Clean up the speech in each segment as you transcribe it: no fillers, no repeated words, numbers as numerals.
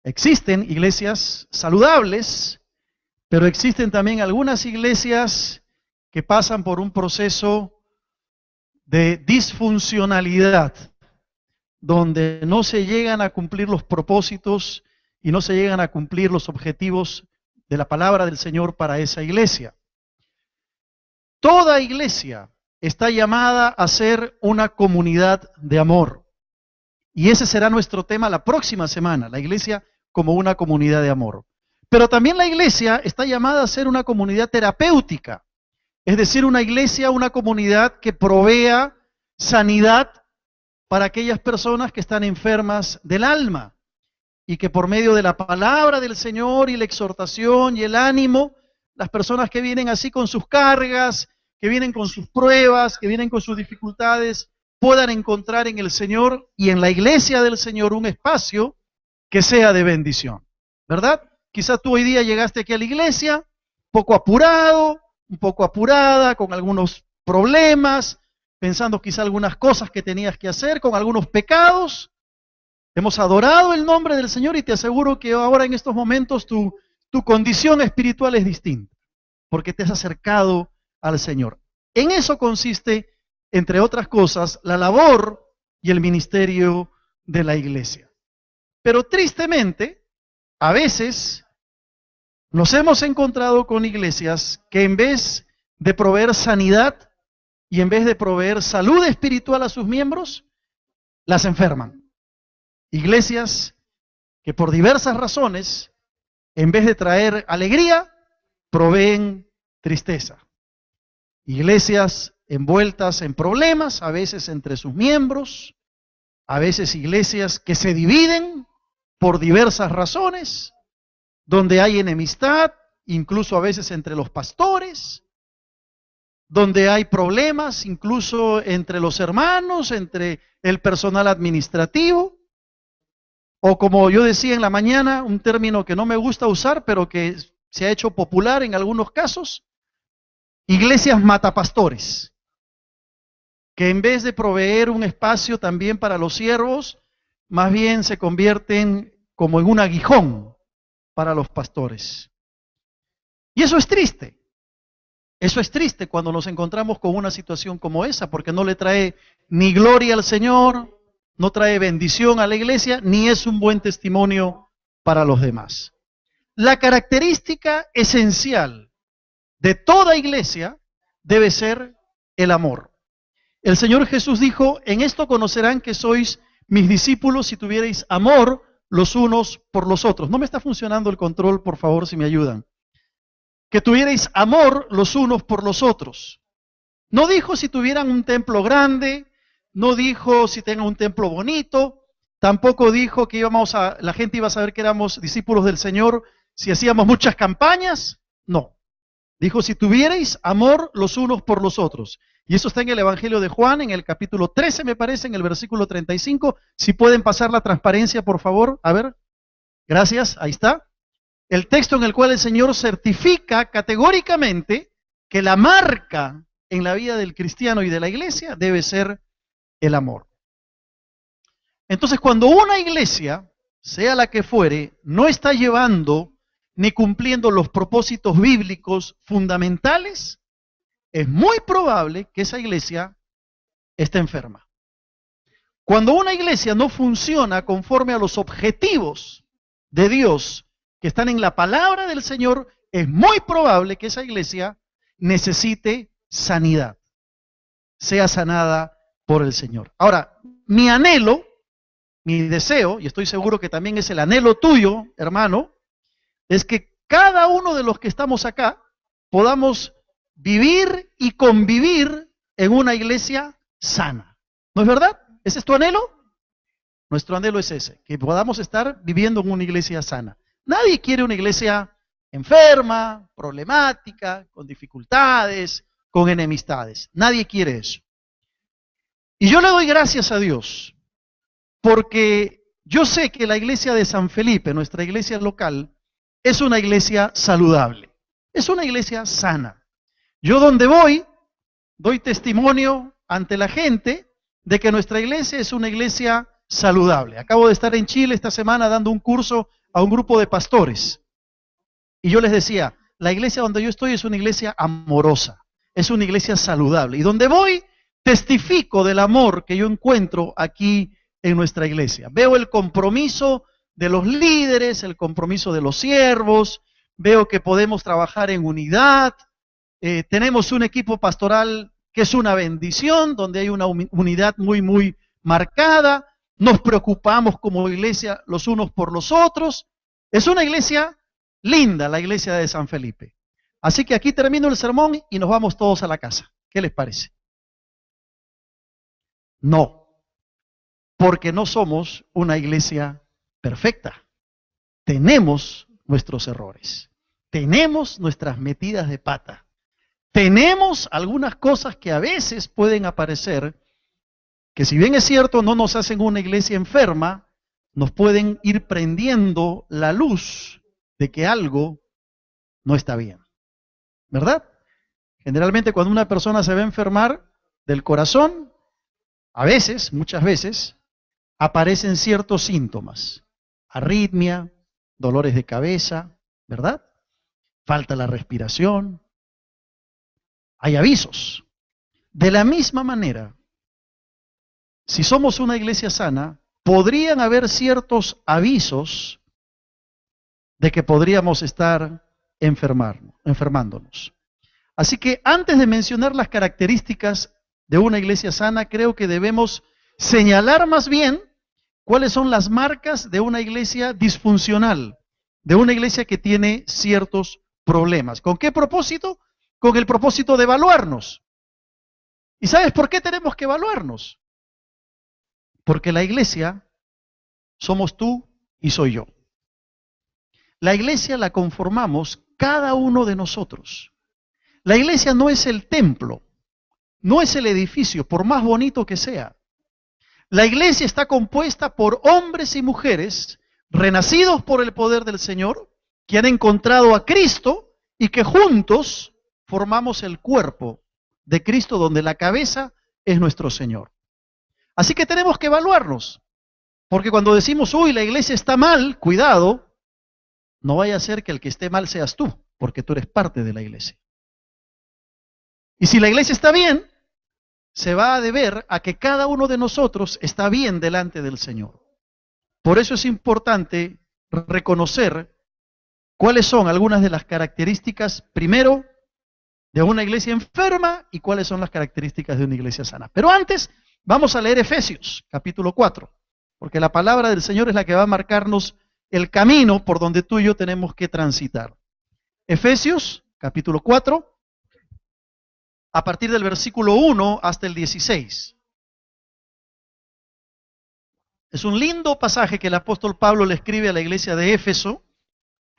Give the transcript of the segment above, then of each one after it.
Existen iglesias saludables, pero existen también algunas iglesias que pasan por un proceso de disfuncionalidad, donde no se llegan a cumplir los propósitos y no se llegan a cumplir los objetivos de la palabra del Señor para esa iglesia. Toda iglesia está llamada a ser una comunidad de amor. Y ese será nuestro tema la próxima semana, la iglesia como una comunidad de amor. Pero también la iglesia está llamada a ser una comunidad terapéutica, es decir, una iglesia, una comunidad que provea sanidad para aquellas personas que están enfermas del alma y que por medio de la palabra del Señor y la exhortación y el ánimo, las personas que vienen así con sus cargas, que vienen con sus pruebas, que vienen con sus dificultades, puedan encontrar en el Señor y en la iglesia del Señor un espacio que sea de bendición, ¿verdad? Quizá tú hoy día llegaste aquí a la iglesia un poco apurado, un poco apurada, con algunos problemas, pensando quizá algunas cosas que tenías que hacer, con algunos pecados. Hemos adorado el nombre del Señor y te aseguro que ahora en estos momentos tu condición espiritual es distinta, porque te has acercado al Señor. En eso consiste, entre otras cosas, la labor y el ministerio de la iglesia. Pero tristemente, a veces nos hemos encontrado con iglesias que en vez de proveer sanidad y en vez de proveer salud espiritual a sus miembros, las enferman. Iglesias que por diversas razones, en vez de traer alegría, proveen tristeza. Iglesias envueltas en problemas, a veces entre sus miembros, a veces iglesias que se dividen por diversas razones, donde hay enemistad, incluso a veces entre los pastores, donde hay problemas incluso entre los hermanos, entre el personal administrativo, o como yo decía en la mañana, un término que no me gusta usar, pero que se ha hecho popular en algunos casos, iglesias matapastores, que en vez de proveer un espacio también para los siervos, más bien se convierten como en un aguijón para los pastores. Y eso es triste. Eso es triste cuando nos encontramos con una situación como esa, porque no le trae ni gloria al Señor, no trae bendición a la iglesia, ni es un buen testimonio para los demás. La característica esencial de toda iglesia debe ser el amor. El Señor Jesús dijo, en esto conocerán que sois mis discípulos si tuvierais amor los unos por los otros. No me está funcionando el control, por favor, si me ayudan. Que tuvierais amor los unos por los otros. No dijo si tuvieran un templo grande, no dijo si tengan un templo bonito, tampoco dijo que la gente iba a saber que éramos discípulos del Señor si hacíamos muchas campañas. No. Dijo si tuvierais amor los unos por los otros. Y eso está en el Evangelio de Juan, en el capítulo 13, me parece, en el versículo 35. Si pueden pasar la transparencia, por favor. A ver. Gracias. Ahí está. El texto en el cual el Señor certifica categóricamente que la marca en la vida del cristiano y de la iglesia debe ser el amor. Entonces, cuando una iglesia, sea la que fuere, no está llevando ni cumpliendo los propósitos bíblicos fundamentales, es muy probable que esa iglesia esté enferma. Cuando una iglesia no funciona conforme a los objetivos de Dios que están en la palabra del Señor, es muy probable que esa iglesia necesite sanidad, sea sanada por el Señor. Ahora, mi anhelo, mi deseo, y estoy seguro que también es el anhelo tuyo, hermano, es que cada uno de los que estamos acá podamos vivir y convivir en una iglesia sana. ¿No es verdad? ¿Ese es tu anhelo? Nuestro anhelo es ese, que podamos estar viviendo en una iglesia sana. Nadie quiere una iglesia enferma, problemática, con dificultades, con enemistades. Nadie quiere eso. Y yo le doy gracias a Dios, porque yo sé que la iglesia de San Felipe, nuestra iglesia local, es una iglesia saludable, es una iglesia sana. Yo donde voy, doy testimonio ante la gente de que nuestra iglesia es una iglesia saludable. Acabo de estar en Chile esta semana dando un curso a un grupo de pastores. Y yo les decía, la iglesia donde yo estoy es una iglesia amorosa, es una iglesia saludable. Y donde voy, testifico del amor que yo encuentro aquí en nuestra iglesia. Veo el compromiso de los líderes, el compromiso de los siervos, veo que podemos trabajar en unidad, tenemos un equipo pastoral que es una bendición, donde hay una unidad muy marcada, nos preocupamos como iglesia los unos por los otros. Es una iglesia linda, la iglesia de San Felipe. Así que aquí termino el sermón y nos vamos todos a la casa. ¿Qué les parece? No, porque no somos una iglesia perfecta. Tenemos nuestros errores, tenemos nuestras metidas de pata, tenemos algunas cosas que a veces pueden aparecer, que si bien es cierto no nos hacen una iglesia enferma, nos pueden ir prendiendo la luz de que algo no está bien, ¿verdad? Generalmente cuando una persona se va a enfermar del corazón, a veces, muchas veces, aparecen ciertos síntomas, arritmia, dolores de cabeza, ¿verdad? Falta la respiración, hay avisos. De la misma manera, si somos una iglesia sana, podrían haber ciertos avisos de que podríamos estar enfermándonos. Así que antes de mencionar las características de una iglesia sana, creo que debemos señalar más bien cuáles son las marcas de una iglesia disfuncional, de una iglesia que tiene ciertos problemas. ¿Con qué propósito? Con el propósito de evaluarnos. ¿Y sabes por qué tenemos que evaluarnos? Porque la iglesia somos tú y soy yo. La iglesia la conformamos cada uno de nosotros. La iglesia no es el templo, no es el edificio, por más bonito que sea. La iglesia está compuesta por hombres y mujeres renacidos por el poder del Señor, que han encontrado a Cristo y que juntos formamos el cuerpo de Cristo, donde la cabeza es nuestro Señor. Así que tenemos que evaluarnos, porque cuando decimos, uy, la iglesia está mal, cuidado, no vaya a ser que el que esté mal seas tú, porque tú eres parte de la iglesia. Y si la iglesia está bien, se va a deber a que cada uno de nosotros está bien delante del Señor. Por eso es importante reconocer cuáles son algunas de las características, primero, de una iglesia enferma y cuáles son las características de una iglesia sana. Pero antes, vamos a leer Efesios, capítulo 4, porque la palabra del Señor es la que va a marcarnos el camino por donde tú y yo tenemos que transitar. Efesios, capítulo 4, a partir del versículo 1 hasta el 16. Es un lindo pasaje que el apóstol Pablo le escribe a la iglesia de Éfeso,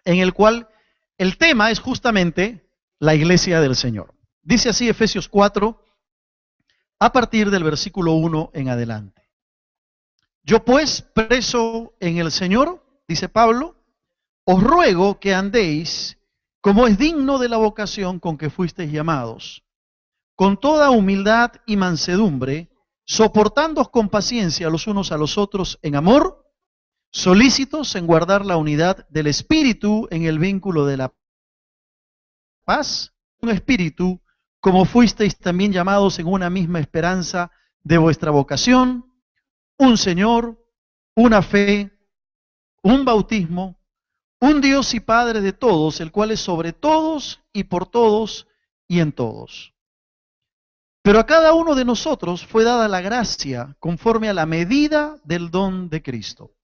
en el cual el tema es justamente la iglesia del Señor. Dice así Efesios 4, a partir del versículo 1 en adelante. Yo pues, preso en el Señor, dice Pablo, os ruego que andéis como es digno de la vocación con que fuisteis llamados, con toda humildad y mansedumbre, soportándoos con paciencia los unos a los otros en amor, solícitos en guardar la unidad del Espíritu en el vínculo de la paz, un espíritu, como fuisteis también llamados en una misma esperanza de vuestra vocación, un Señor, una fe, un bautismo, un Dios y Padre de todos, el cual es sobre todos y por todos y en todos. Pero a cada uno de nosotros fue dada la gracia conforme a la medida del don de Cristo.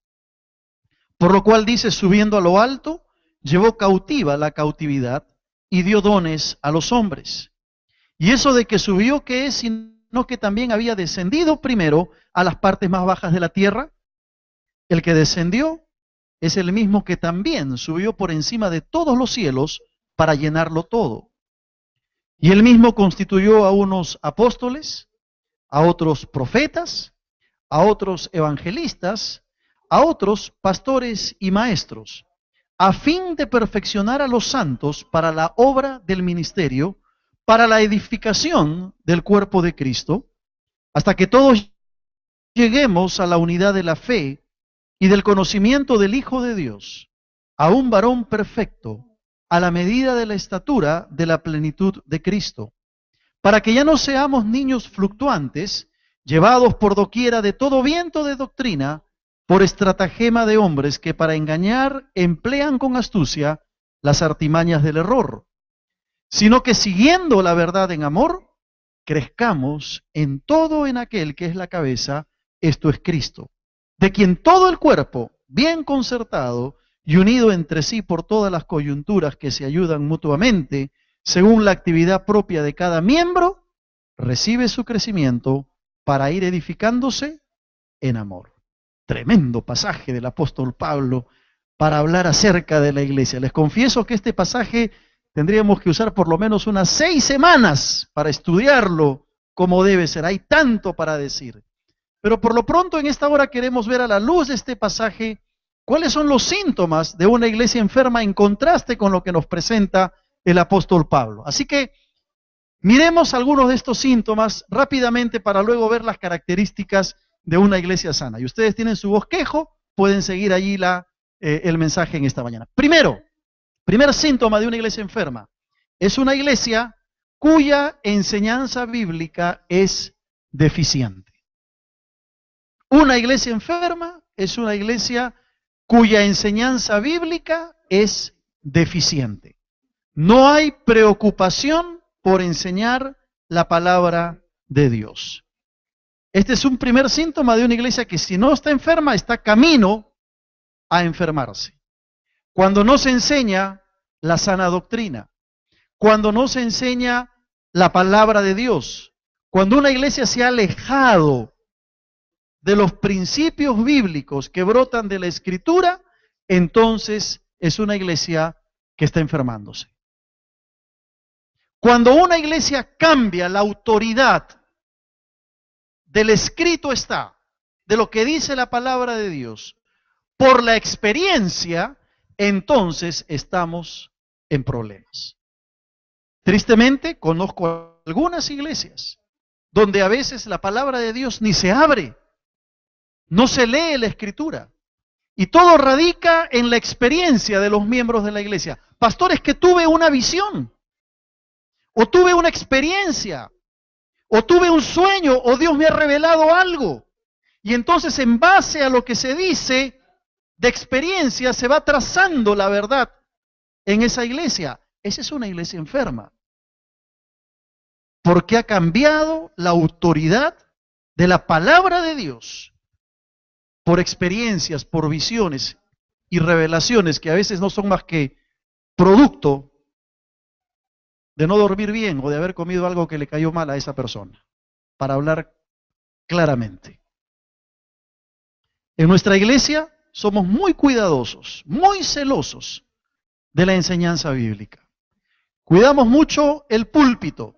Por lo cual dice, subiendo a lo alto, llevó cautiva la cautividad y dio dones a los hombres. Y eso de que subió, ¿qué es? Sino que también había descendido primero a las partes más bajas de la tierra. El que descendió es el mismo que también subió por encima de todos los cielos para llenarlo todo. Y él mismo constituyó a unos apóstoles, a otros profetas, a otros evangelistas, a otros pastores y maestros, a fin de perfeccionar a los santos para la obra del ministerio, para la edificación del cuerpo de Cristo, hasta que todos lleguemos a la unidad de la fe y del conocimiento del Hijo de Dios, a un varón perfecto, a la medida de la estatura de la plenitud de Cristo, para que ya no seamos niños fluctuantes, llevados por doquiera de todo viento de doctrina, por estratagema de hombres que para engañar emplean con astucia las artimañas del error, sino que siguiendo la verdad en amor, crezcamos en todo en aquel que es la cabeza, esto es Cristo, de quien todo el cuerpo, bien concertado y unido entre sí por todas las coyunturas que se ayudan mutuamente, según la actividad propia de cada miembro, recibe su crecimiento para ir edificándose en amor. Tremendo pasaje del apóstol Pablo para hablar acerca de la iglesia. Les confieso que este pasaje tendríamos que usar por lo menos unas 6 semanas para estudiarlo como debe ser. Hay tanto para decir. Pero por lo pronto en esta hora queremos ver a la luz de este pasaje cuáles son los síntomas de una iglesia enferma en contraste con lo que nos presenta el apóstol Pablo. Así que miremos algunos de estos síntomas rápidamente para luego ver las características de una iglesia sana. Y ustedes tienen su bosquejo, pueden seguir allí el mensaje en esta mañana. Primer síntoma de una iglesia enferma, es una iglesia cuya enseñanza bíblica es deficiente. Una iglesia enferma es una iglesia cuya enseñanza bíblica es deficiente. No hay preocupación por enseñar la palabra de Dios. Este es un primer síntoma de una iglesia que si no está enferma, está camino a enfermarse. Cuando no se enseña la sana doctrina, cuando no se enseña la palabra de Dios, cuando una iglesia se ha alejado de los principios bíblicos que brotan de la Escritura, entonces es una iglesia que está enfermándose. Cuando una iglesia cambia la autoridad del escrito está, de lo que dice la palabra de Dios, por la experiencia, entonces estamos en problemas. Tristemente, conozco algunas iglesias donde a veces la palabra de Dios ni se abre, no se lee la escritura, y todo radica en la experiencia de los miembros de la iglesia. Pastores, que tuve una visión, o tuve una experiencia, o tuve un sueño, o Dios me ha revelado algo. Y entonces en base a lo que se dice de experiencia se va trazando la verdad en esa iglesia. Esa es una iglesia enferma. Porque ha cambiado la autoridad de la palabra de Dios por experiencias, por visiones y revelaciones que a veces no son más que producto de no dormir bien o de haber comido algo que le cayó mal a esa persona, para hablar claramente. En nuestra iglesia somos muy cuidadosos, muy celosos de la enseñanza bíblica. Cuidamos mucho el púlpito,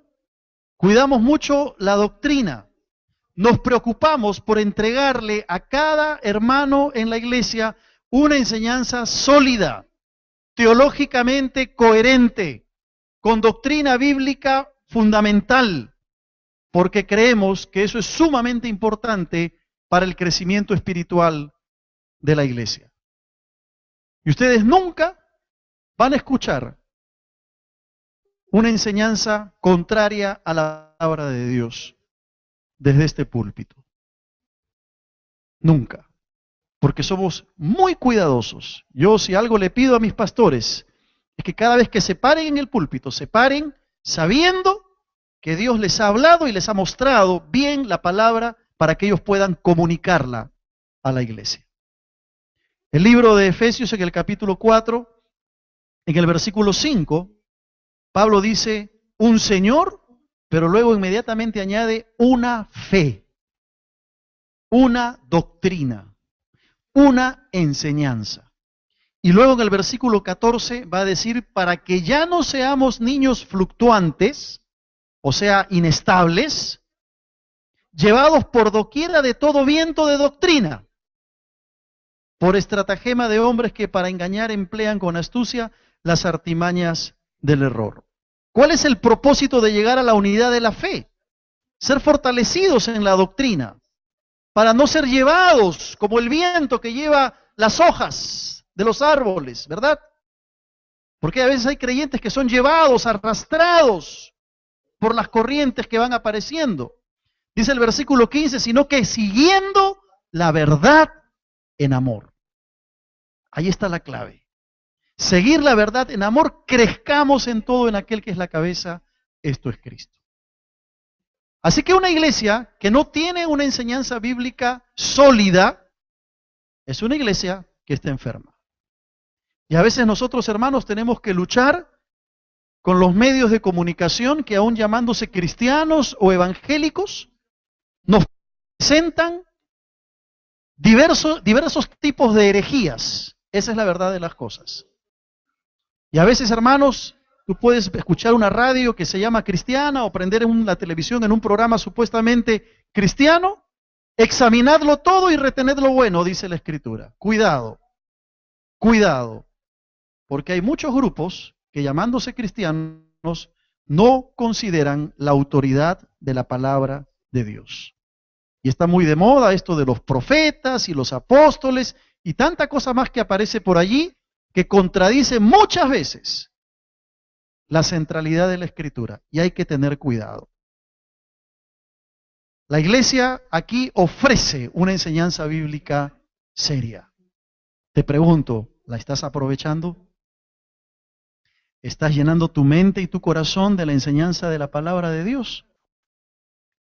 cuidamos mucho la doctrina. Nos preocupamos por entregarle a cada hermano en la iglesia una enseñanza sólida, teológicamente coherente, con doctrina bíblica fundamental, porque creemos que eso es sumamente importante para el crecimiento espiritual de la iglesia. Y ustedes nunca van a escuchar una enseñanza contraria a la palabra de Dios desde este púlpito. Nunca. Porque somos muy cuidadosos. Yo, si algo le pido a mis pastores, es que cada vez que se paren en el púlpito, se paren sabiendo que Dios les ha hablado y les ha mostrado bien la palabra para que ellos puedan comunicarla a la iglesia. El libro de Efesios, en el capítulo 4, en el versículo 5, Pablo dice un Señor, pero luego inmediatamente añade una fe, una doctrina, una enseñanza. Y luego en el versículo 14 va a decir, para que ya no seamos niños fluctuantes, o sea, inestables, llevados por doquiera de todo viento de doctrina, por estratagema de hombres que para engañar emplean con astucia las artimañas del error. ¿Cuál es el propósito de llegar a la unidad de la fe? Ser fortalecidos en la doctrina, para no ser llevados como el viento que lleva las hojas de los árboles, ¿verdad? Porque a veces hay creyentes que son llevados, arrastrados por las corrientes que van apareciendo. Dice el versículo 15, sino que siguiendo la verdad en amor. Ahí está la clave. Seguir la verdad en amor, crezcamos en todo en aquel que es la cabeza, esto es Cristo. Así que una iglesia que no tiene una enseñanza bíblica sólida, es una iglesia que está enferma. Y a veces nosotros, hermanos, tenemos que luchar con los medios de comunicación que aún llamándose cristianos o evangélicos, nos presentan diversos tipos de herejías. Esa es la verdad de las cosas. Y a veces, hermanos, tú puedes escuchar una radio que se llama cristiana o prender la televisión en un programa supuestamente cristiano. Examinadlo todo y retened lo bueno, dice la Escritura. Cuidado, cuidado, porque hay muchos grupos que llamándose cristianos no consideran la autoridad de la palabra de Dios. Y está muy de moda esto de los profetas y los apóstoles y tanta cosa más que aparece por allí que contradice muchas veces la centralidad de la Escritura. Y hay que tener cuidado. La iglesia aquí ofrece una enseñanza bíblica seria. Te pregunto, ¿la estás aprovechando? ¿Estás llenando tu mente y tu corazón de la enseñanza de la palabra de Dios?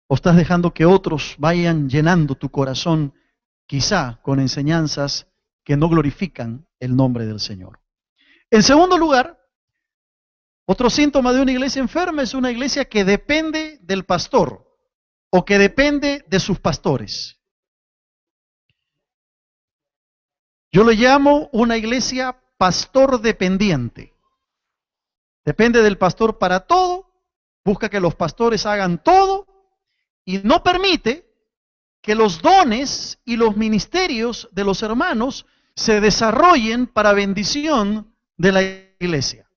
¿O estás dejando que otros vayan llenando tu corazón, quizá con enseñanzas que no glorifican el nombre del Señor? En segundo lugar, otro síntoma de una iglesia enferma es una iglesia que depende del pastor o que depende de sus pastores. Yo le llamo una iglesia pastor dependiente. Depende del pastor para todo, busca que los pastores hagan todo y no permite que los dones y los ministerios de los hermanos se desarrollen para bendición de la iglesia.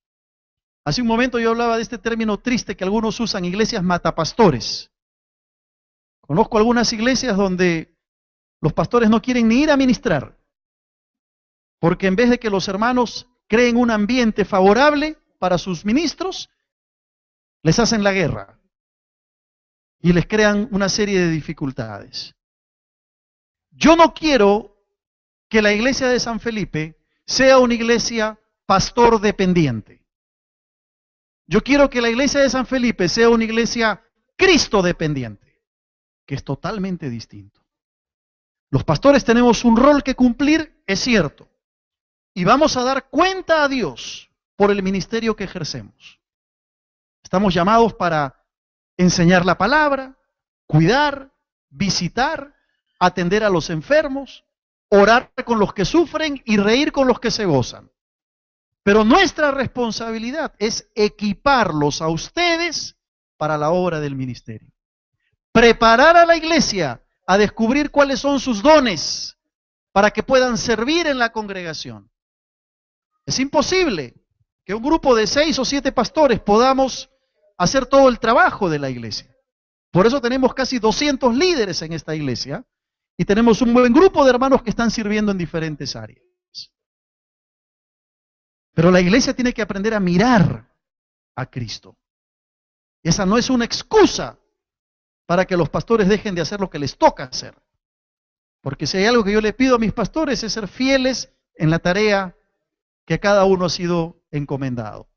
Hace un momento yo hablaba de este término triste que algunos usan, iglesias matapastores. Conozco algunas iglesias donde los pastores no quieren ni ir a ministrar, porque en vez de que los hermanos creen un ambiente favorable para sus ministros, les hacen la guerra y les crean una serie de dificultades. Yo no quiero que la iglesia de San Felipe sea una iglesia pastor dependiente. Yo quiero que la iglesia de San Felipe sea una iglesia Cristo dependiente, que es totalmente distinto. Los pastores tenemos un rol que cumplir, es cierto, y vamos a dar cuenta a Dios por el ministerio que ejercemos. Estamos llamados para enseñar la palabra, cuidar, visitar, atender a los enfermos, orar con los que sufren y reír con los que se gozan. Pero nuestra responsabilidad es equiparlos a ustedes para la obra del ministerio. Preparar a la iglesia a descubrir cuáles son sus dones para que puedan servir en la congregación. Es imposible que un grupo de 6 o 7 pastores podamos hacer todo el trabajo de la iglesia. Por eso tenemos casi 200 líderes en esta iglesia y tenemos un buen grupo de hermanos que están sirviendo en diferentes áreas. Pero la iglesia tiene que aprender a mirar a Cristo. Esa no es una excusa para que los pastores dejen de hacer lo que les toca hacer. Porque si hay algo que yo le pido a mis pastores es ser fieles en la tarea que cada uno ha sido encomendado.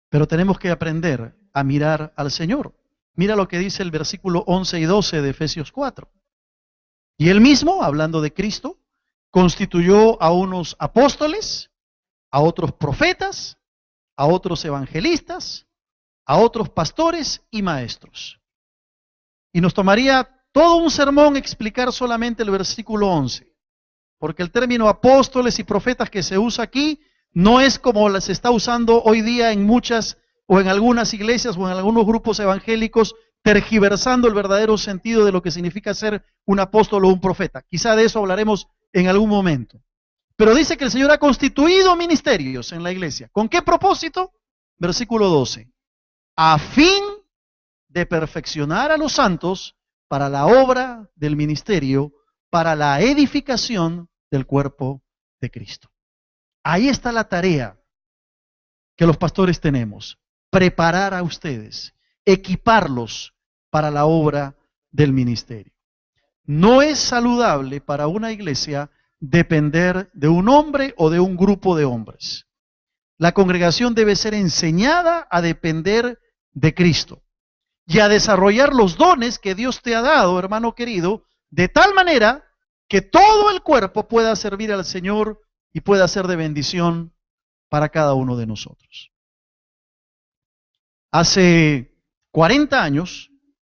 Pero tenemos que aprender a mirar al Señor. Mira lo que dice el versículo 11 y 12 de Efesios 4. Y él mismo, hablando de Cristo, constituyó a unos apóstoles, a otros profetas, a otros evangelistas, a otros pastores y maestros. Y nos tomaría todo un sermón explicar solamente el versículo 11, porque el término apóstoles y profetas que se usa aquí no es como se está usando hoy día en muchas o en algunas iglesias o en algunos grupos evangélicos, tergiversando el verdadero sentido de lo que significa ser un apóstol o un profeta. Quizá de eso hablaremos en algún momento. Pero dice que el Señor ha constituido ministerios en la iglesia. ¿Con qué propósito? Versículo 12. A fin de perfeccionar a los santos para la obra del ministerio, para la edificación del cuerpo de Cristo. Ahí está la tarea que los pastores tenemos: preparar a ustedes, equiparlos para la obra del ministerio. No es saludable para una iglesia depender de un hombre o de un grupo de hombres. La congregación debe ser enseñada a depender de Cristo y a desarrollar los dones que Dios te ha dado, hermano querido, de tal manera que todo el cuerpo pueda servir al Señor y pueda ser de bendición para cada uno de nosotros. Hace 40 años,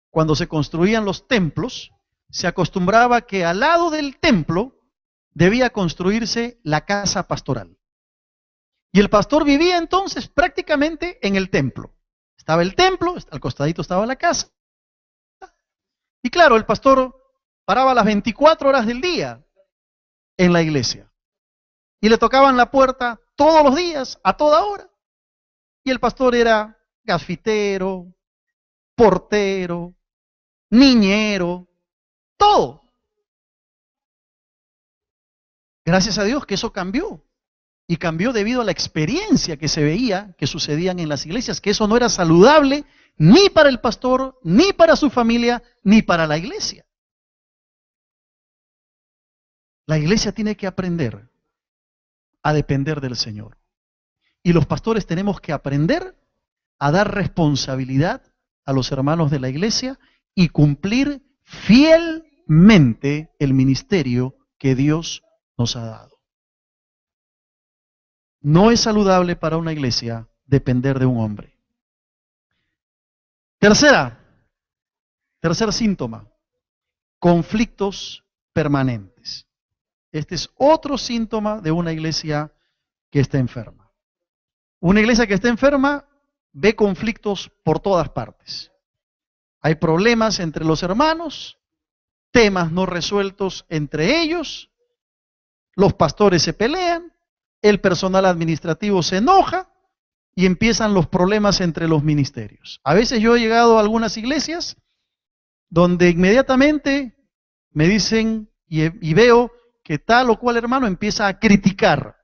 cuando se construían los templos, se acostumbraba que al lado del templo debía construirse la casa pastoral. Y el pastor vivía entonces prácticamente en el templo. Estaba el templo, al costadito estaba la casa. Y claro, el pastor paraba las 24 horas del día en la iglesia. Y le tocaban la puerta todos los días, a toda hora. Y el pastor era gafitero, portero, niñero, todo. Gracias a Dios que eso cambió. Y cambió debido a la experiencia que se veía que sucedían en las iglesias, que eso no era saludable ni para el pastor, ni para su familia, ni para la iglesia. La iglesia tiene que aprender a depender del Señor. Y los pastores tenemos que aprender a dar responsabilidad a los hermanos de la iglesia y cumplir fielmente el ministerio que Dios nos ha dado. No es saludable para una iglesia depender de un hombre. Tercer síntoma: conflictos permanentes. Este es otro síntoma de una iglesia que está enferma. Una iglesia que está enferma ve conflictos por todas partes. Hay problemas entre los hermanos, temas no resueltos entre ellos, los pastores se pelean, el personal administrativo se enoja y empiezan los problemas entre los ministerios. A veces yo he llegado a algunas iglesias donde inmediatamente me dicen y veo que tal o cual hermano empieza a criticar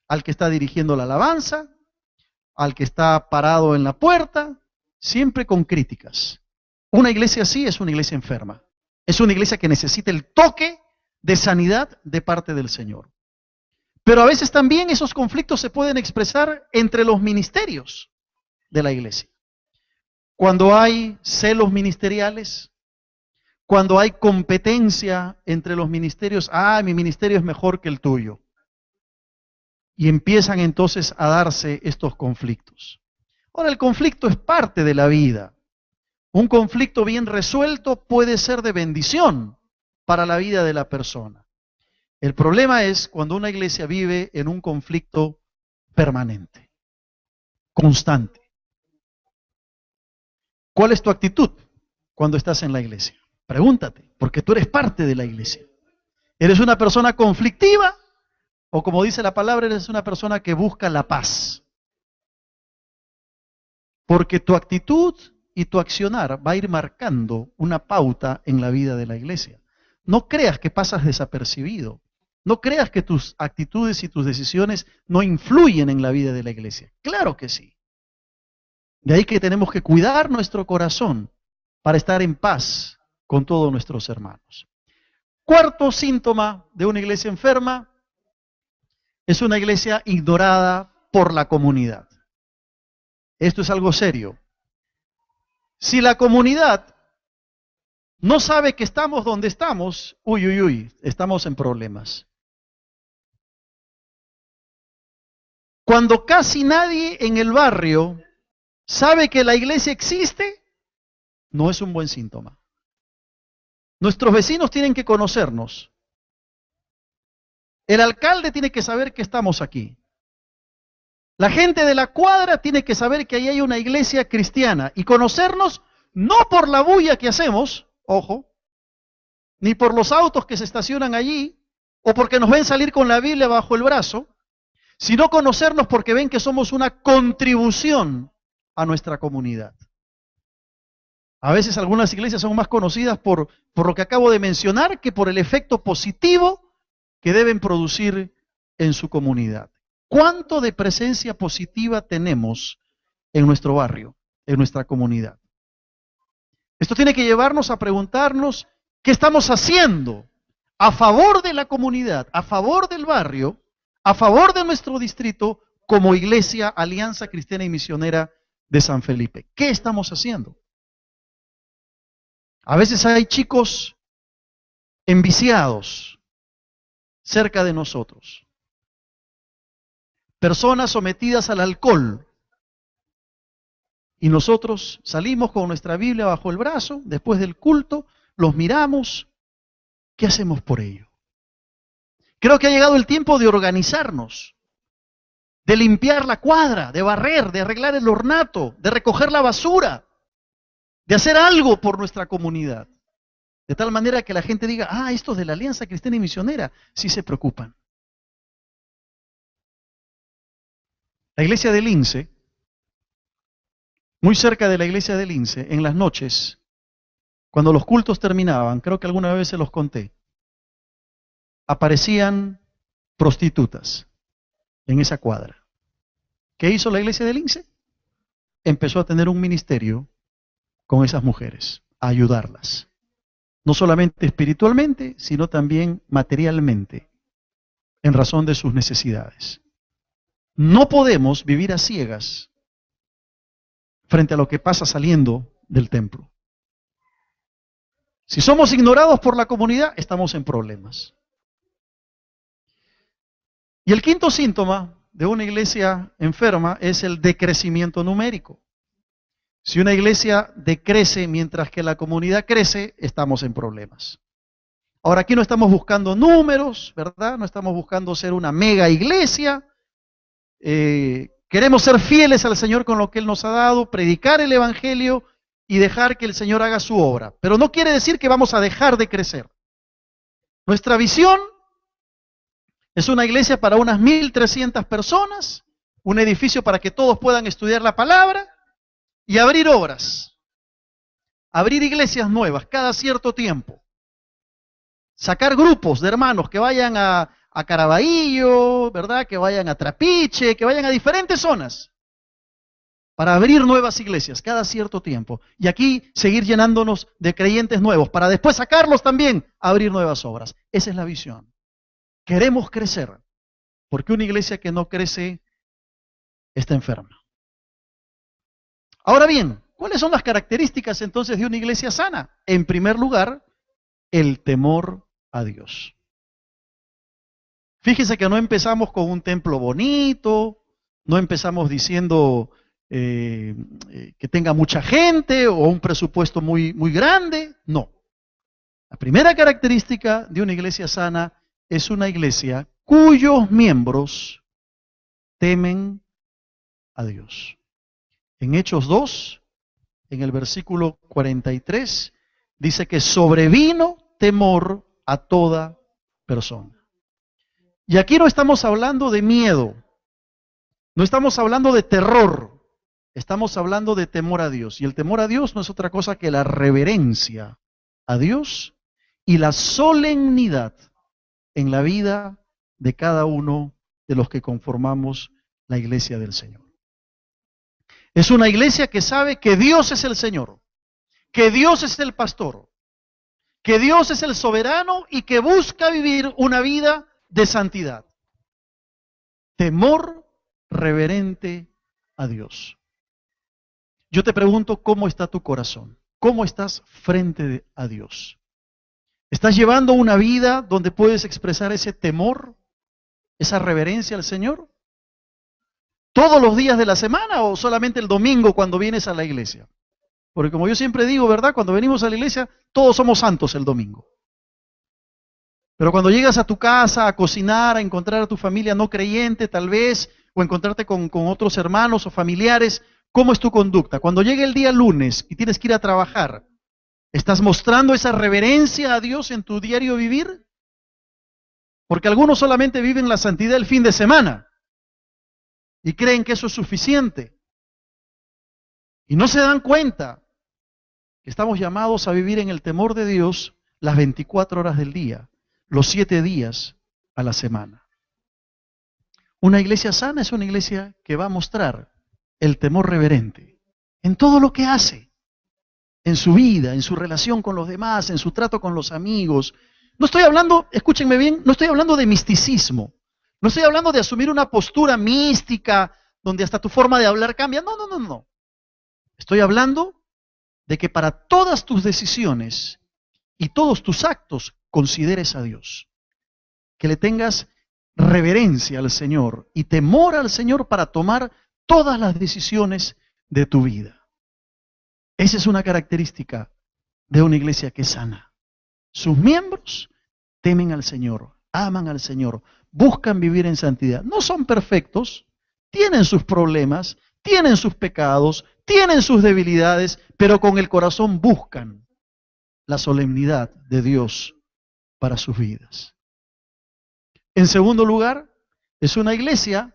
al que está dirigiendo la alabanza, al que está parado en la puerta, siempre con críticas. Una iglesia así es una iglesia enferma. Es una iglesia que necesita el toque de sanidad de parte del Señor. Pero a veces también esos conflictos se pueden expresar entre los ministerios de la iglesia. Cuando hay celos ministeriales, cuando hay competencia entre los ministerios, mi ministerio es mejor que el tuyo. Y empiezan entonces a darse estos conflictos. Ahora, el conflicto es parte de la vida. Un conflicto bien resuelto puede ser de bendición para la vida de la persona. El problema es cuando una iglesia vive en un conflicto permanente, constante. ¿Cuál es tu actitud cuando estás en la iglesia? Pregúntate, porque tú eres parte de la iglesia. ¿Eres una persona conflictiva? O como dice la palabra, eres una persona que busca la paz. Porque tu actitud y tu accionar va a ir marcando una pauta en la vida de la iglesia. No creas que pasas desapercibido. No creas que tus actitudes y tus decisiones no influyen en la vida de la iglesia. Claro que sí. De ahí que tenemos que cuidar nuestro corazón para estar en paz con todos nuestros hermanos. Cuarto síntoma de una iglesia enferma es una iglesia ignorada por la comunidad. Esto es algo serio. Si la comunidad no sabe que estamos donde estamos, estamos en problemas. Cuando casi nadie en el barrio sabe que la iglesia existe, no es un buen síntoma. Nuestros vecinos tienen que conocernos. El alcalde tiene que saber que estamos aquí. La gente de la cuadra tiene que saber que ahí hay una iglesia cristiana y conocernos no por la bulla que hacemos, ojo, ni por los autos que se estacionan allí, o porque nos ven salir con la Biblia bajo el brazo, sino conocernos porque ven que somos una contribución a nuestra comunidad. A veces algunas iglesias son más conocidas por lo que acabo de mencionar que por el efecto positivo que deben producir en su comunidad. ¿Cuánto de presencia positiva tenemos en nuestro barrio, en nuestra comunidad? Esto tiene que llevarnos a preguntarnos qué estamos haciendo a favor de la comunidad, a favor del barrio, a favor de nuestro distrito, como Iglesia Alianza Cristiana y Misionera de San Felipe. ¿Qué estamos haciendo? A veces hay chicos enviciados cerca de nosotros, personas sometidas al alcohol, y nosotros salimos con nuestra Biblia bajo el brazo, después del culto, los miramos. ¿Qué hacemos por ello? Creo que ha llegado el tiempo de organizarnos, de limpiar la cuadra, de barrer, de arreglar el ornato, de recoger la basura, de hacer algo por nuestra comunidad. De tal manera que la gente diga, estos de la Alianza Cristiana y Misionera sí se preocupan. La iglesia de Lince, muy cerca de la iglesia de Lince, en las noches, cuando los cultos terminaban, creo que alguna vez se los conté, aparecían prostitutas en esa cuadra. ¿Qué hizo la iglesia de Lince? Empezó a tener un ministerio con esas mujeres, a ayudarlas. No solamente espiritualmente, sino también materialmente, en razón de sus necesidades. No podemos vivir a ciegas frente a lo que pasa saliendo del templo. Si somos ignorados por la comunidad, estamos en problemas. Y el quinto síntoma de una iglesia enferma es el decrecimiento numérico. Si una iglesia decrece mientras que la comunidad crece, estamos en problemas. Ahora, aquí no estamos buscando números, ¿verdad? No estamos buscando ser una mega iglesia. Queremos ser fieles al Señor con lo que Él nos ha dado, predicar el Evangelio y dejar que el Señor haga su obra. Pero no quiere decir que vamos a dejar de crecer. Nuestra visión es una iglesia para unas 1.300 personas, un edificio para que todos puedan estudiar la palabra y abrir obras, abrir iglesias nuevas cada cierto tiempo, sacar grupos de hermanos que vayan a Caraballo, ¿verdad? Que vayan a Trapiche, que vayan a diferentes zonas para abrir nuevas iglesias cada cierto tiempo. Y aquí seguir llenándonos de creyentes nuevos para después sacarlos también a abrir nuevas obras. Esa es la visión. Queremos crecer, porque una iglesia que no crece está enferma. Ahora bien, ¿cuáles son las características entonces de una iglesia sana? En primer lugar, el temor a Dios. Fíjese que no empezamos con un templo bonito, no empezamos diciendo que tenga mucha gente o un presupuesto muy grande. No. La primera característica de una iglesia sana es una iglesia cuyos miembros temen a Dios. En Hechos 2, en el versículo 43, dice que sobrevino temor a toda persona. Y aquí no estamos hablando de miedo, no estamos hablando de terror, estamos hablando de temor a Dios. Y el temor a Dios no es otra cosa que la reverencia a Dios y la solemnidad en la vida de cada uno de los que conformamos la iglesia del Señor. Es una iglesia que sabe que Dios es el Señor, que Dios es el pastor, que Dios es el soberano y que busca vivir una vida de santidad. Temor reverente a Dios. Yo te pregunto, ¿cómo está tu corazón? ¿Cómo estás frente a Dios? ¿Estás llevando una vida donde puedes expresar ese temor, esa reverencia al Señor? ¿Todos los días de la semana o solamente el domingo cuando vienes a la iglesia? Porque como yo siempre digo, ¿verdad? Cuando venimos a la iglesia, todos somos santos el domingo. Pero cuando llegas a tu casa a cocinar, a encontrar a tu familia no creyente tal vez, o encontrarte con otros hermanos o familiares, ¿cómo es tu conducta? Cuando llegue el día lunes y tienes que ir a trabajar, ¿estás mostrando esa reverencia a Dios en tu diario vivir? Porque algunos solamente viven la santidad el fin de semana y creen que eso es suficiente. Y no se dan cuenta Estamos llamados a vivir en el temor de Dios las 24 horas del día, los 7 días a la semana. Una iglesia sana es una iglesia que va a mostrar el temor reverente en todo lo que hace, en su vida, en su relación con los demás, en su trato con los amigos. No estoy hablando, escúchenme bien, no estoy hablando de misticismo, no estoy hablando de asumir una postura mística donde hasta tu forma de hablar cambia. No, no, no, no. Estoy hablando de que para todas tus decisiones y todos tus actos consideres a Dios, que le tengas reverencia al Señor y temor al Señor para tomar todas las decisiones de tu vida. Esa es una característica de una iglesia que es sana. Sus miembros temen al Señor, aman al Señor, buscan vivir en santidad. No son perfectos, tienen sus problemas, tienen sus pecados, tienen sus debilidades, pero con el corazón buscan la solemnidad de Dios para sus vidas. En segundo lugar, es una iglesia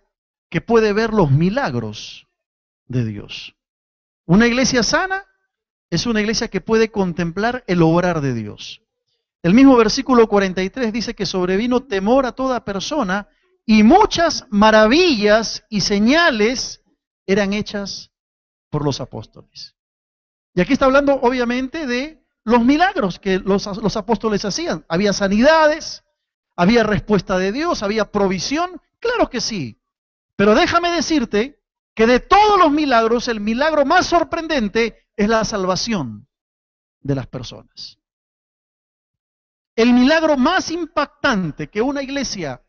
que puede ver los milagros de Dios. Una iglesia sana es una iglesia que puede contemplar el obrar de Dios. El mismo versículo 43 dice que sobrevino temor a toda persona y muchas maravillas y señales eran hechas por los apóstoles. Y aquí está hablando obviamente de los milagros que los apóstoles hacían. Había sanidades, había respuesta de Dios, había provisión, claro que sí. Pero déjame decirte que de todos los milagros, el milagro más sorprendente es la salvación de las personas. El milagro más impactante que una iglesia,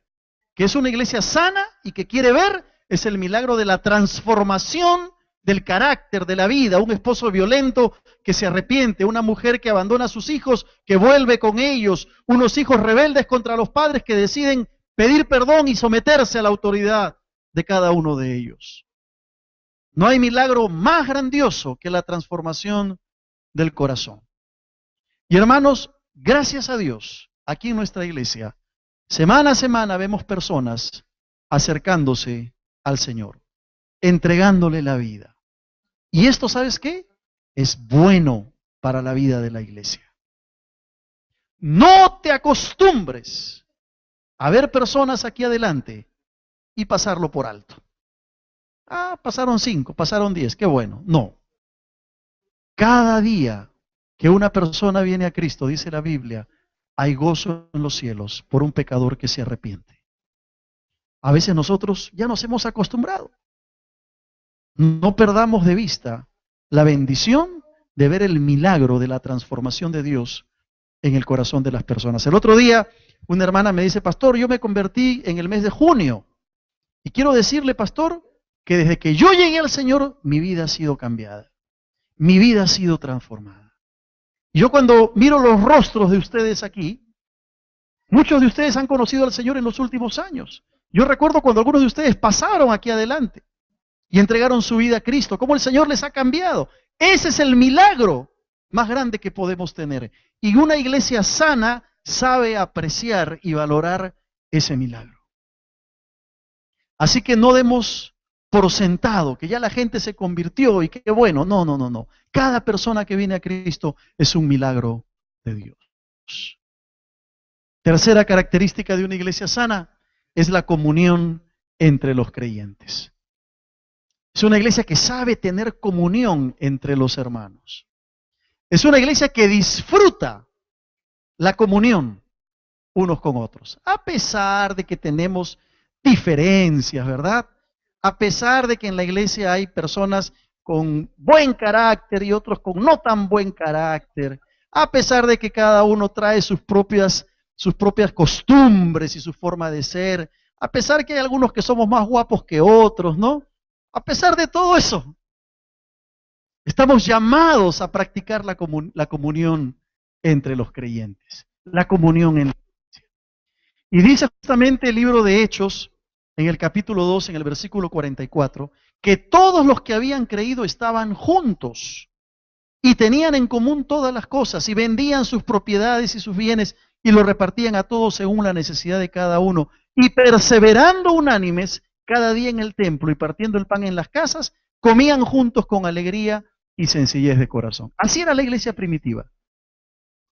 que es una iglesia sana y que quiere ver, es el milagro de la transformación del carácter, de la vida. Un esposo violento que se arrepiente, una mujer que abandona a sus hijos, que vuelve con ellos, unos hijos rebeldes contra los padres que deciden pedir perdón y someterse a la autoridad de cada uno de ellos. No hay milagro más grandioso que la transformación del corazón. Y hermanos, gracias a Dios, aquí en nuestra iglesia, semana a semana vemos personas acercándose al Señor, entregándole la vida. Y esto, ¿sabes qué? Es bueno para la vida de la iglesia. No te acostumbres a ver personas aquí adelante y pasarlo por alto. Ah, pasaron 5, pasaron 10, qué bueno. No. Cada día que una persona viene a Cristo, dice la Biblia, hay gozo en los cielos por un pecador que se arrepiente. A veces nosotros ya nos hemos acostumbrado. No perdamos de vista la bendición de ver el milagro de la transformación de Dios en el corazón de las personas. El otro día una hermana me dice, pastor, yo me convertí en el mes de junio. Y quiero decirle, pastor, que desde que yo llegué al Señor, mi vida ha sido cambiada. Mi vida ha sido transformada. Y yo cuando miro los rostros de ustedes aquí, muchos de ustedes han conocido al Señor en los últimos años. Yo recuerdo cuando algunos de ustedes pasaron aquí adelante y entregaron su vida a Cristo, cómo el Señor les ha cambiado. Ese es el milagro más grande que podemos tener. Y una iglesia sana sabe apreciar y valorar ese milagro. Así que no demos por sentado que ya la gente se convirtió y que bueno, no, no, no, no. Cada persona que viene a Cristo es un milagro de Dios. Tercera característica de una iglesia sana es la comunión entre los creyentes. Es una iglesia que sabe tener comunión entre los hermanos. Es una iglesia que disfruta la comunión unos con otros. A pesar de que tenemos diferencias, ¿verdad? A pesar de que en la iglesia hay personas con buen carácter y otros con no tan buen carácter. A pesar de que cada uno trae sus propias costumbres y su forma de ser. A pesar que hay algunos que somos más guapos que otros, ¿no? A pesar de todo eso, estamos llamados a practicar la comunión entre los creyentes, la comunión en la iglesia. Y dice justamente el libro de Hechos, en el capítulo 2, en el versículo 44, que todos los que habían creído estaban juntos y tenían en común todas las cosas y vendían sus propiedades y sus bienes y lo repartían a todos según la necesidad de cada uno. Y perseverando unánimes cada día en el templo y partiendo el pan en las casas, comían juntos con alegría y sencillez de corazón. Así era la iglesia primitiva.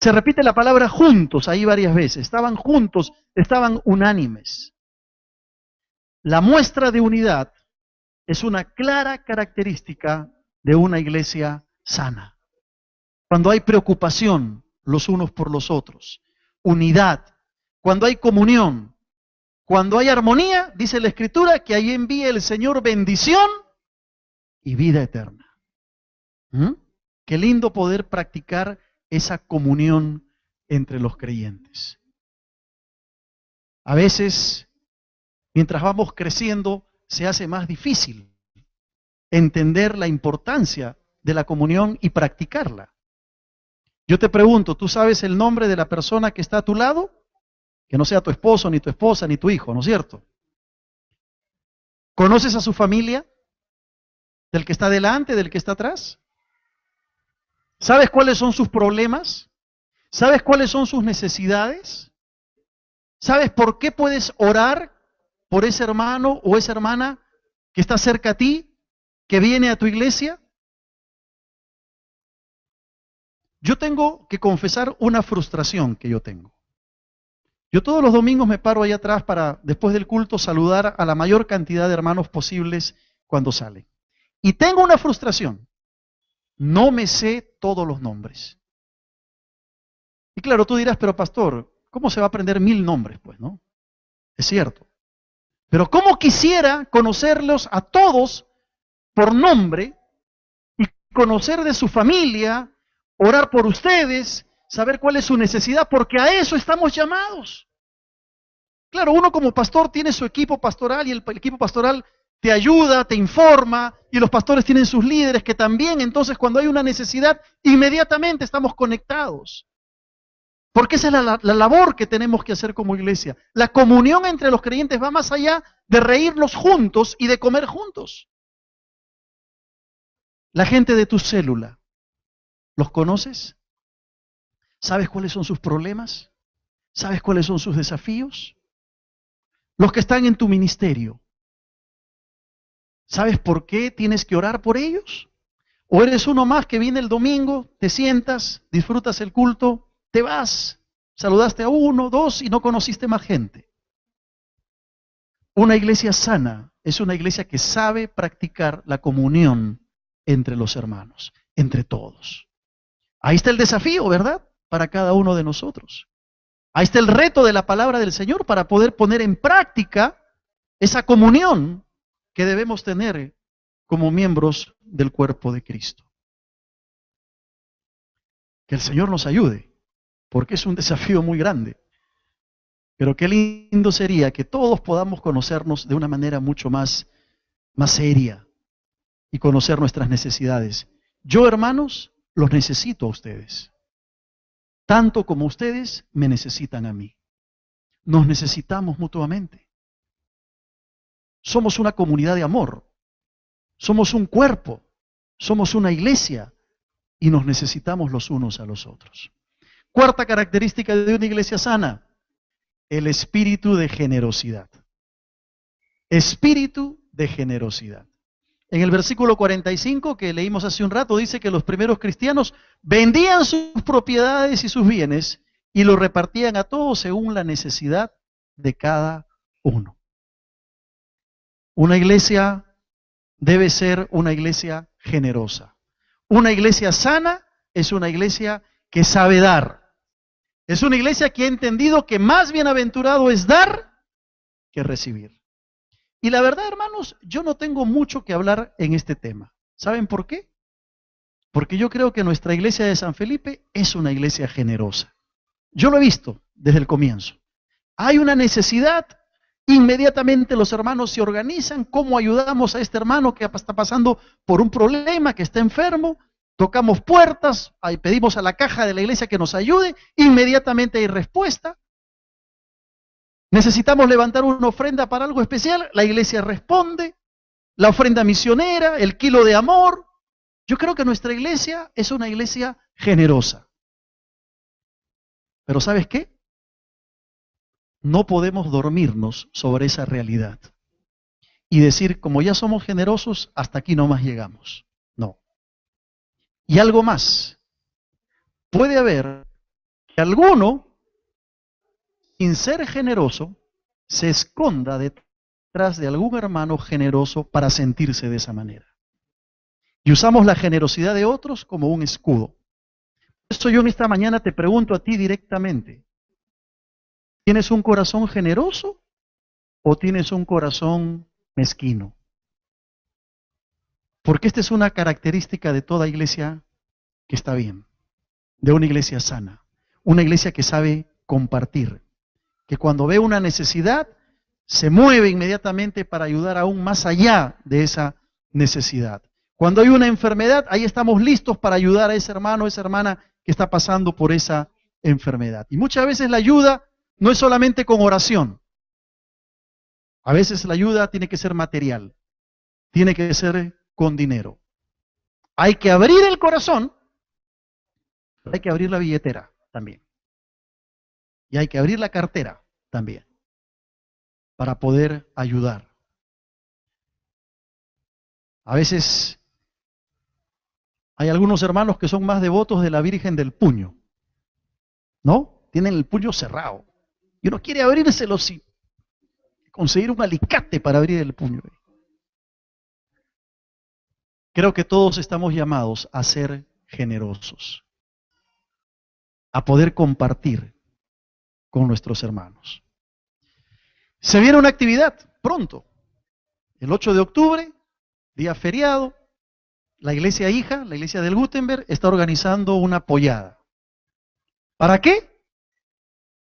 Se repite la palabra juntos ahí varias veces. Estaban juntos, estaban unánimes. La muestra de unidad es una clara característica de una iglesia sana. Cuando hay preocupación los unos por los otros, unidad, cuando hay comunión, cuando hay armonía, dice la Escritura que ahí envía el Señor bendición y vida eterna. Qué lindo poder practicar esa comunión entre los creyentes. A veces, mientras vamos creciendo, se hace más difícil entender la importancia de la comunión y practicarla. Yo te pregunto, ¿tú sabes el nombre de la persona que está a tu lado? Que no sea tu esposo, ni tu esposa, ni tu hijo, ¿no es cierto? ¿Conoces a su familia? ¿Del que está delante, del que está atrás? ¿Sabes cuáles son sus problemas? ¿Sabes cuáles son sus necesidades? ¿Sabes por qué puedes orar por ese hermano o esa hermana que está cerca a ti, que viene a tu iglesia? Yo tengo que confesar una frustración que yo tengo. Yo todos los domingos me paro ahí atrás para, después del culto, saludar a la mayor cantidad de hermanos posibles cuando salen. Y tengo una frustración. No me sé todos los nombres. Y claro, tú dirás, pero pastor, ¿cómo se va a aprender 1000 nombres? Pues, ¿no? Es cierto. Pero ¿cómo quisiera conocerlos a todos por nombre y conocer de su familia, orar por ustedes, saber cuál es su necesidad? Porque a eso estamos llamados. Claro, uno como pastor tiene su equipo pastoral y el equipo pastoral te ayuda, te informa, y los pastores tienen sus líderes que también, entonces cuando hay una necesidad, inmediatamente estamos conectados. Porque esa es la labor que tenemos que hacer como iglesia. La comunión entre los creyentes va más allá de reírnos juntos y de comer juntos. La gente de tu célula, ¿los conoces? ¿Sabes cuáles son sus problemas? ¿Sabes cuáles son sus desafíos? Los que están en tu ministerio, ¿sabes por qué tienes que orar por ellos? ¿O eres uno más que viene el domingo, te sientas, disfrutas el culto, te vas, saludaste a 1, 2 y no conociste más gente? Una iglesia sana es una iglesia que sabe practicar la comunión entre los hermanos, entre todos. Ahí está el desafío, ¿verdad? Para cada uno de nosotros. Ahí está el reto de la palabra del Señor para poder poner en práctica esa comunión que debemos tener como miembros del cuerpo de Cristo. Que el Señor nos ayude, porque es un desafío muy grande. Pero qué lindo sería que todos podamos conocernos de una manera mucho más seria y conocer nuestras necesidades. Yo, hermanos, los necesito a ustedes, tanto como ustedes me necesitan a mí. Nos necesitamos mutuamente. Somos una comunidad de amor, somos un cuerpo, somos una iglesia y nos necesitamos los unos a los otros. Cuarta característica de una iglesia sana, el espíritu de generosidad. Espíritu de generosidad. En el versículo 45 que leímos hace un rato dice que los primeros cristianos vendían sus propiedades y sus bienes y los repartían a todos según la necesidad de cada uno. Una iglesia debe ser una iglesia generosa. Una iglesia sana es una iglesia que sabe dar. Es una iglesia que ha entendido que más bienaventurado es dar que recibir. Y la verdad, hermanos, yo no tengo mucho que hablar en este tema. ¿Saben por qué? Porque yo creo que nuestra iglesia de San Felipe es una iglesia generosa. Yo lo he visto desde el comienzo. Hay una necesidad. Inmediatamente los hermanos se organizan, cómo ayudamos a este hermano que está pasando por un problema, que está enfermo, tocamos puertas, pedimos a la caja de la iglesia que nos ayude, inmediatamente hay respuesta. Necesitamos levantar una ofrenda para algo especial, la iglesia responde, la ofrenda misionera, el kilo de amor. Yo creo que nuestra iglesia es una iglesia generosa. Pero ¿sabes qué? No podemos dormirnos sobre esa realidad y decir, como ya somos generosos, hasta aquí nomás llegamos. No. Y algo más, puede haber que alguno, sin ser generoso, se esconda detrás de algún hermano generoso para sentirse de esa manera. Y usamos la generosidad de otros como un escudo. Por eso yo en esta mañana te pregunto a ti directamente, ¿tienes un corazón generoso o tienes un corazón mezquino? Porque esta es una característica de toda iglesia que está bien, de una iglesia sana, una iglesia que sabe compartir, que cuando ve una necesidad se mueve inmediatamente para ayudar aún más allá de esa necesidad. Cuando hay una enfermedad, ahí estamos listos para ayudar a ese hermano o esa hermana que está pasando por esa enfermedad. Y muchas veces la ayuda no es solamente con oración. A veces la ayuda tiene que ser material, tiene que ser con dinero. Hay que abrir el corazón, pero hay que abrir la billetera también. Y hay que abrir la cartera también para poder ayudar. A veces hay algunos hermanos que son más devotos de la Virgen del Puño, ¿no? Tienen el puño cerrado. Y uno quiere abrírselo sin conseguir un alicate para abrir el puño. Creo que todos estamos llamados a ser generosos, a poder compartir con nuestros hermanos. Se viene una actividad pronto, el 8 de octubre, día feriado. La iglesia hija, la iglesia del Gutenberg, está organizando una pollada. ¿Para qué?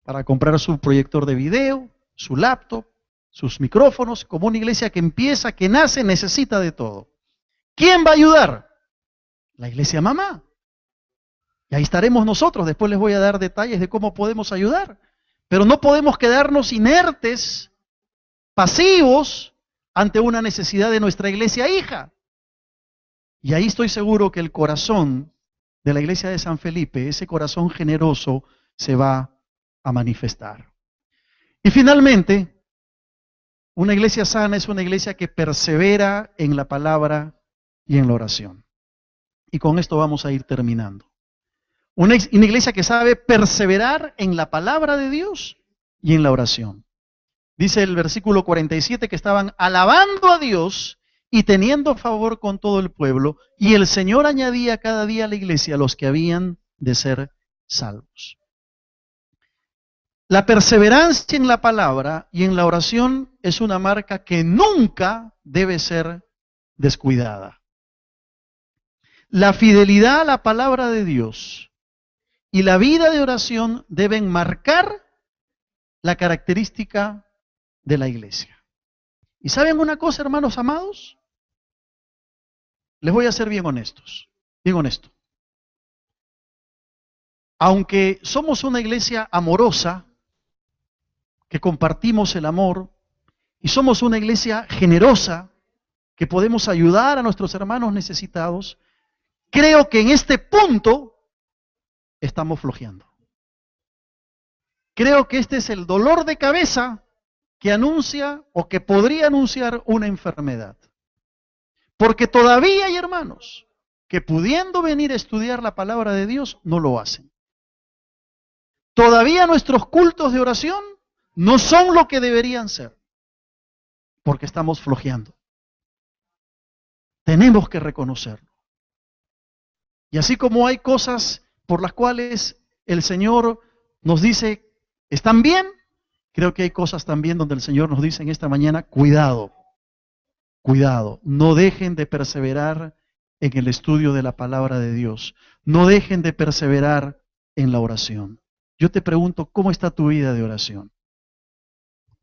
Para comprar su proyector de video, su laptop, sus micrófonos, como una iglesia que empieza, que nace, necesita de todo. ¿Quién va a ayudar? La iglesia mamá. Y ahí estaremos nosotros. Después les voy a dar detalles de cómo podemos ayudar. Pero no podemos quedarnos inertes, pasivos, ante una necesidad de nuestra iglesia hija. Y ahí estoy seguro que el corazón de la iglesia de San Felipe, ese corazón generoso, se va a manifestar. Y finalmente, una iglesia sana es una iglesia que persevera en la palabra y en la oración. Y con esto vamos a ir terminando. Una iglesia que sabe perseverar en la palabra de Dios y en la oración. Dice el versículo 47 que estaban alabando a Dios y teniendo favor con todo el pueblo, y el Señor añadía cada día a la iglesia los que habían de ser salvos. La perseverancia en la palabra y en la oración es una marca que nunca debe ser descuidada. La fidelidad a la palabra de Dios y la vida de oración deben marcar la característica de la iglesia. ¿Y saben una cosa, hermanos amados? Les voy a ser bien honestos, bien honesto. Aunque somos una iglesia amorosa, que compartimos el amor, y somos una iglesia generosa, que podemos ayudar a nuestros hermanos necesitados, creo que en este punto estamos flojeando. Creo que este es el dolor de cabeza que anuncia o que podría anunciar una enfermedad. Porque todavía hay hermanos que pudiendo venir a estudiar la palabra de Dios, no lo hacen. Todavía nuestros cultos de oración no son lo que deberían ser, porque estamos flojeando. Tenemos que reconocerlo. Y así como hay cosas por las cuales el Señor nos dice, ¿están bien? Creo que hay cosas también donde el Señor nos dice en esta mañana, cuidado. Cuidado, no dejen de perseverar en el estudio de la palabra de Dios. No dejen de perseverar en la oración. Yo te pregunto, ¿cómo está tu vida de oración?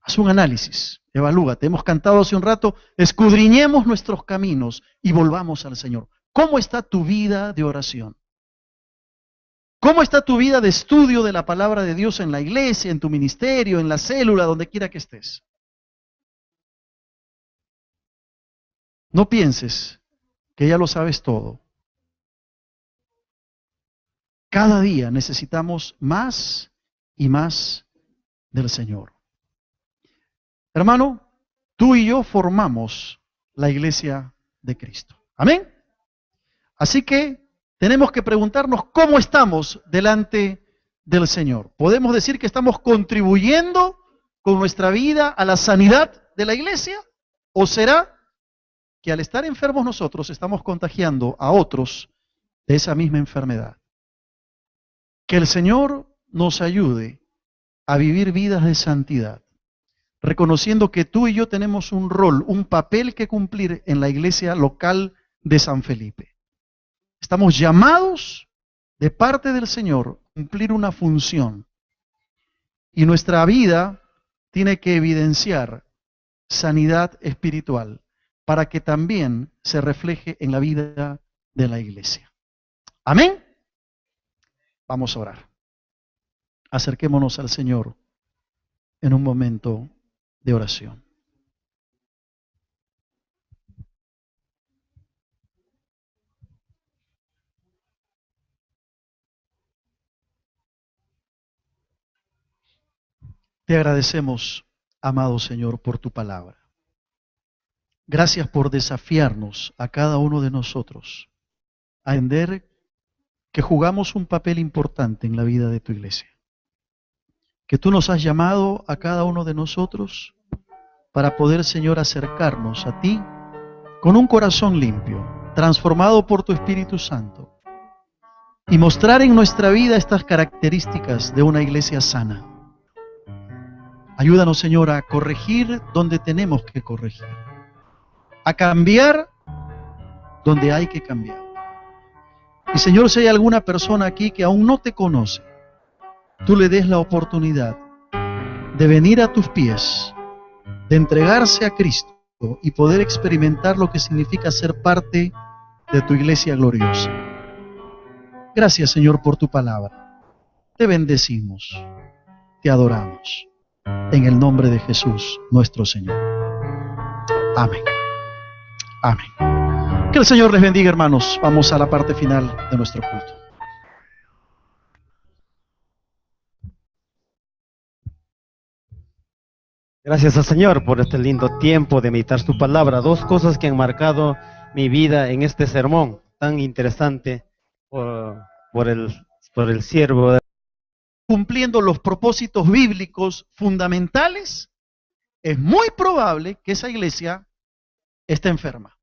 Haz un análisis, evalúate. Hemos cantado hace un rato, escudriñemos nuestros caminos y volvamos al Señor. ¿Cómo está tu vida de oración? ¿Cómo está tu vida de estudio de la palabra de Dios en la iglesia, en tu ministerio, en la célula, donde quiera que estés? No pienses que ya lo sabes todo. Cada día necesitamos más y más del Señor. Hermano, tú y yo formamos la iglesia de Cristo. Amén. Así que tenemos que preguntarnos cómo estamos delante del Señor. ¿Podemos decir que estamos contribuyendo con nuestra vida a la sanidad de la iglesia? ¿O será que al estar enfermos nosotros estamos contagiando a otros de esa misma enfermedad? Que el Señor nos ayude a vivir vidas de santidad, reconociendo que tú y yo tenemos un rol, un papel que cumplir en la iglesia local de San Felipe. Estamos llamados de parte del Señor a cumplir una función, y nuestra vida tiene que evidenciar sanidad espiritual para que también se refleje en la vida de la iglesia. Amén. Vamos a orar. Acerquémonos al Señor en un momento de oración. Te agradecemos, amado Señor, por tu palabra. Gracias por desafiarnos a cada uno de nosotros a entender que jugamos un papel importante en la vida de tu iglesia. Que tú nos has llamado a cada uno de nosotros para poder, Señor, acercarnos a ti con un corazón limpio, transformado por tu Espíritu Santo, y mostrar en nuestra vida estas características de una iglesia sana. Ayúdanos, Señor, a corregir donde tenemos que corregir, a cambiar donde hay que cambiar. Y, Señor, si hay alguna persona aquí que aún no te conoce, tú le des la oportunidad de venir a tus pies, de entregarse a Cristo y poder experimentar lo que significa ser parte de tu iglesia gloriosa. Gracias, Señor, por tu palabra. Te bendecimos, te adoramos. En el nombre de Jesús, nuestro Señor. Amén. Amén. Que el Señor les bendiga, hermanos. Vamos a la parte final de nuestro culto. Gracias al Señor por este lindo tiempo de meditar su palabra. Dos cosas que han marcado mi vida en este sermón tan interesante por el siervo. Cumpliendo los propósitos bíblicos fundamentales, es muy probable que esa iglesia esté enferma.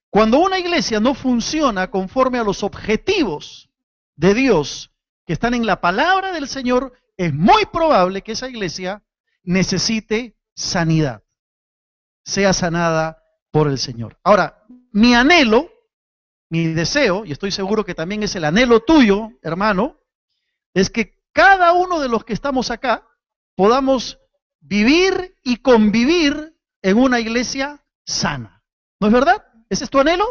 Cuando una iglesia no funciona conforme a los objetivos de Dios que están en la palabra del Señor, es muy probable que esa iglesia necesite sanidad, sea sanada por el Señor. Ahora, mi anhelo, mi deseo, y estoy seguro que también es el anhelo tuyo, hermano, es que cada uno de los que estamos acá podamos vivir y convivir en una iglesia sana. ¿No es verdad? ¿Ese es tu anhelo?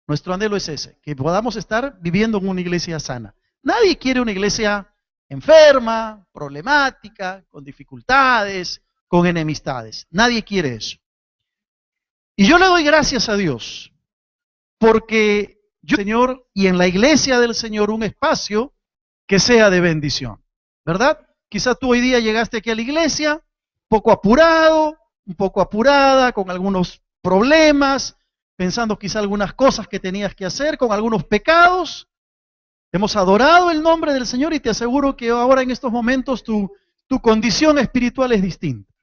Nuestro anhelo es ese, que podamos estar viviendo en una iglesia sana. Nadie quiere una iglesia enferma, problemática, con dificultades, con enemistades. Nadie quiere eso. Y yo le doy gracias a Dios, porque yo, Señor, y en la iglesia del Señor, un espacio que sea de bendición, ¿verdad? Quizá tú hoy día llegaste aquí a la iglesia, un poco apurado, un poco apurada, con algunos problemas, pensando quizá algunas cosas que tenías que hacer, con algunos pecados. Hemos adorado el nombre del Señor y te aseguro que ahora en estos momentos tu condición espiritual es distinta,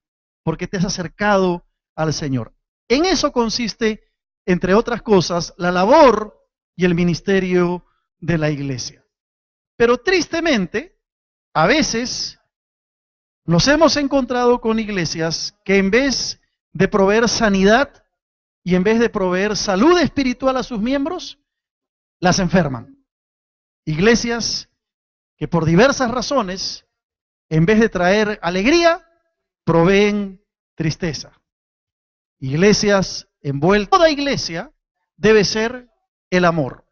porque te has acercado al Señor. En eso consiste, entre otras cosas, la labor y el ministerio de la iglesia. Pero tristemente, a veces nos hemos encontrado con iglesias que en vez de proveer sanidad y en vez de proveer salud espiritual a sus miembros, las enferman. Iglesias que por diversas razones, en vez de traer alegría, proveen tristeza. Iglesias envueltas. Toda iglesia debe ser el amor.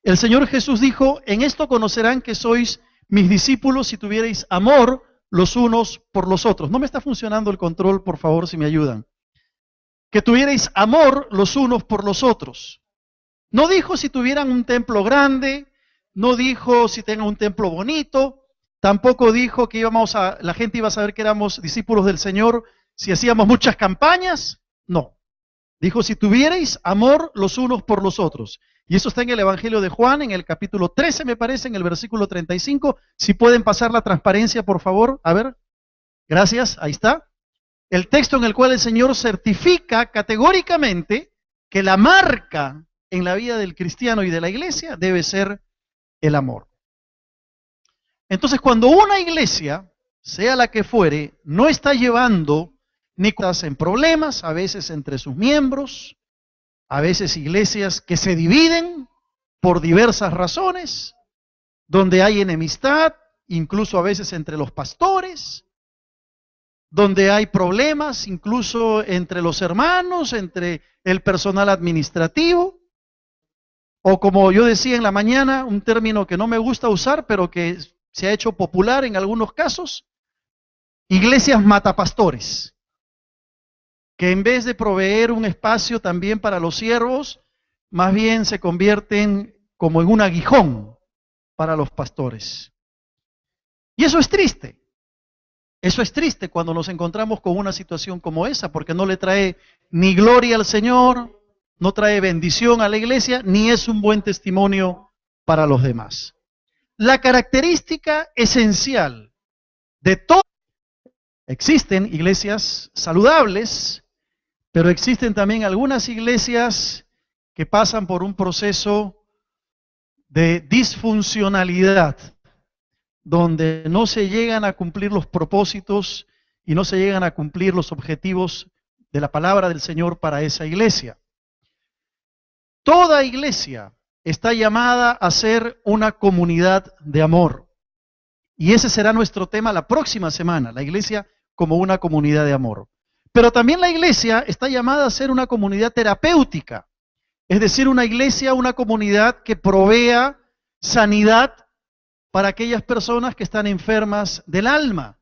El Señor Jesús dijo, en esto conocerán que sois mis discípulos si tuvierais amor los unos por los otros. No me está funcionando el control, por favor, si me ayudan. Que tuvierais amor los unos por los otros. No dijo si tuvieran un templo grande, no dijo si tengan un templo bonito, tampoco dijo que la gente iba a saber que éramos discípulos del Señor si hacíamos muchas campañas. No. Dijo si tuvierais amor los unos por los otros. Y eso está en el Evangelio de Juan, en el capítulo 13, me parece, en el versículo 35. Si pueden pasar la transparencia, por favor. A ver, gracias, ahí está. El texto en el cual el Señor certifica categóricamente que la marca en la vida del cristiano y de la iglesia debe ser el amor. Entonces, cuando una iglesia, sea la que fuere, no está llevando ni cosas en problemas, a veces entre sus miembros, a veces iglesias que se dividen por diversas razones, donde hay enemistad, incluso a veces entre los pastores, donde hay problemas incluso entre los hermanos, entre el personal administrativo, o como yo decía en la mañana, un término que no me gusta usar, pero que se ha hecho popular en algunos casos, iglesias matapastores, que en vez de proveer un espacio también para los siervos, más bien se convierten como en un aguijón para los pastores. Y eso es triste. Eso es triste cuando nos encontramos con una situación como esa, porque no le trae ni gloria al Señor, no trae bendición a la iglesia, ni es un buen testimonio para los demás. La característica esencial de todo, existen iglesias saludables, pero existen también algunas iglesias que pasan por un proceso de disfuncionalidad, donde no se llegan a cumplir los propósitos y no se llegan a cumplir los objetivos de la palabra del Señor para esa iglesia. Toda iglesia está llamada a ser una comunidad de amor. Y ese será nuestro tema la próxima semana, la iglesia como una comunidad de amor. Pero también la iglesia está llamada a ser una comunidad terapéutica, es decir, una iglesia, una comunidad que provea sanidad para aquellas personas que están enfermas del alma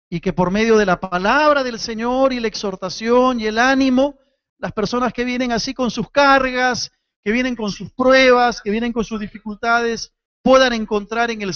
y que por medio de la palabra del Señor y la exhortación y el ánimo, las personas que vienen así con sus cargas, que vienen con sus pruebas, que vienen con sus dificultades, puedan encontrar en el